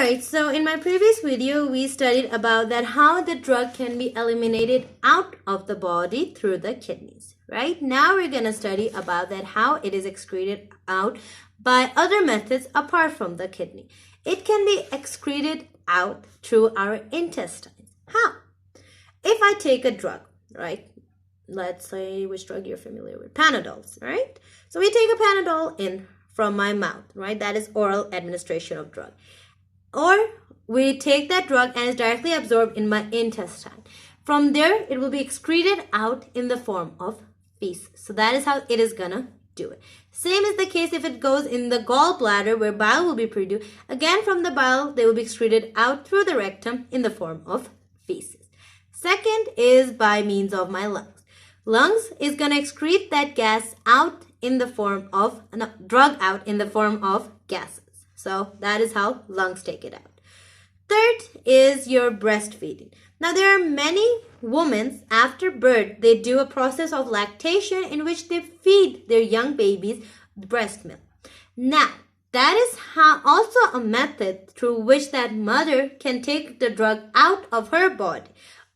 Alright, so in my previous video, we studied about that how the drug can be eliminated out of the body through the kidneys, right? Now we're going to study about that how it is excreted out by other methods apart from the kidney. It can be excreted out through our intestines. How? If I take a drug, right? Let's say which drug you're familiar with, Panadols, right? So we take a Panadol in from my mouth, right? That is oral administration of drug. Or we take that drug and it's directly absorbed in my intestine. From there, it will be excreted out in the form of feces. So that is how it is gonna do it. Same is the case if it goes in the gallbladder where bile will be produced. Again, from the bile, they will be excreted out through the rectum in the form of feces. Second is by means of my lungs. Lungs is gonna excrete that gas out in the form of, drug out in the form of gases. So that is how lungs take it out. Third is your breastfeeding. Now there are many women after birth, they do a process of lactation in which they feed their young babies breast milk. Now that is also a method through which that mother can take the drug out of her body.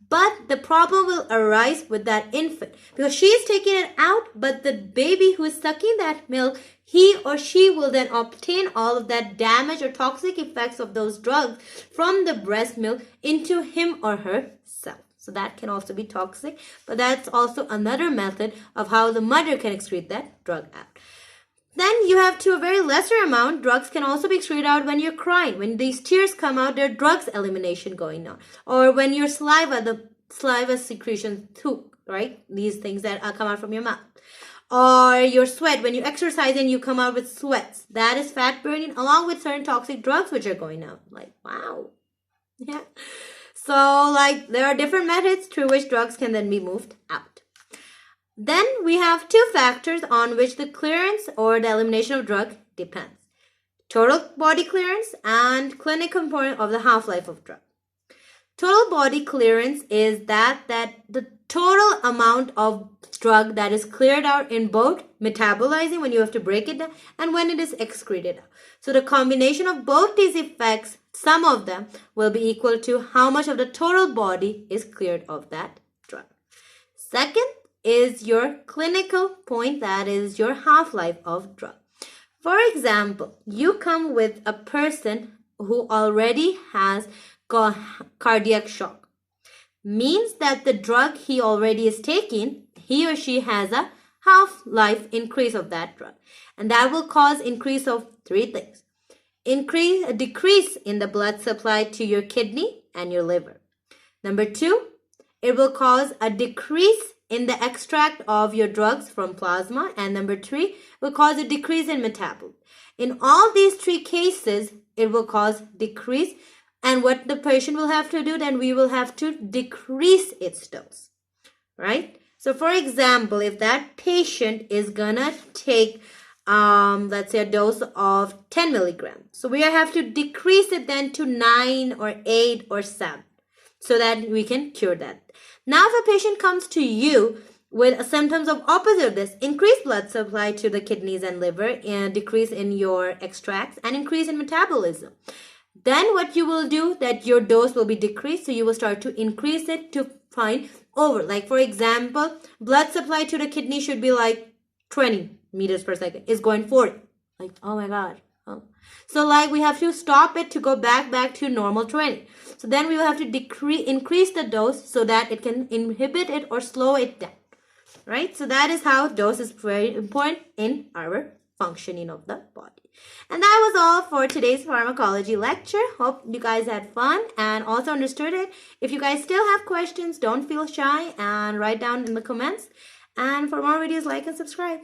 But the problem will arise with that infant because she is taking it out, but the baby who is sucking that milk, he or she will then obtain all of that damage or toxic effects of those drugs from the breast milk into him or herself. So that can also be toxic, but that's also another method of how the mother can excrete that drug out. Then you have to a very lesser amount, drugs can also be excreted out when you're crying. When these tears come out, there are drugs elimination going on. Or when your saliva, the saliva secretion too, right? These things that come out from your mouth. Or your sweat, when you exercise and you come out with sweats. That is fat burning along with certain toxic drugs which are going out. Like, wow. Yeah. So, like, there are different methods through which drugs can then be moved out. Then we have two factors on which the clearance or the elimination of drug depends. Total body clearance and clinical component of the half-life of drug. Total body clearance is that the total amount of drug that is cleared out in both metabolizing when you have to break it down and when it is excreted out. So the combination of both these effects, some of them will be equal to how much of the total body is cleared of that drug. Second is your clinical point, that is your half-life of drug. For example, you come with a person who already has cardiac shock. Means that the drug he already is taking, he or she has a half-life increase of that drug. And that will cause increase of three things. A decrease in the blood supply to your kidney and your liver. Number two, it will cause a decrease in the extract of your drugs from plasma. And number three, will cause a decrease in metabolism. In all these three cases, it will cause decrease. And what the patient will have to do, then we will have to decrease its dose, right? So for example, if that patient is gonna take, let's say a dose of 10 milligrams. So we have to decrease it then to 9 or 8 or 7 so that we can cure that. Now, if a patient comes to you with symptoms of opposite of this, increased blood supply to the kidneys and liver, and decrease in your extracts, and increase in metabolism, then what you will do, that your dose will be decreased, so you will start to increase it to find over. Like for example, blood supply to the kidney should be like 20 meters per second. It's going 40. Like, oh my God. Oh. So like we have to stop it to go back to normal 20. So then we will have to increase the dose so that it can inhibit it or slow it down, right? So that is how dose is very important in our functioning of the body. And that was all for today's pharmacology lecture. Hope you guys had fun and also understood it. If you guys still have questions, don't feel shy and write down in the comments. And for more videos, like and subscribe.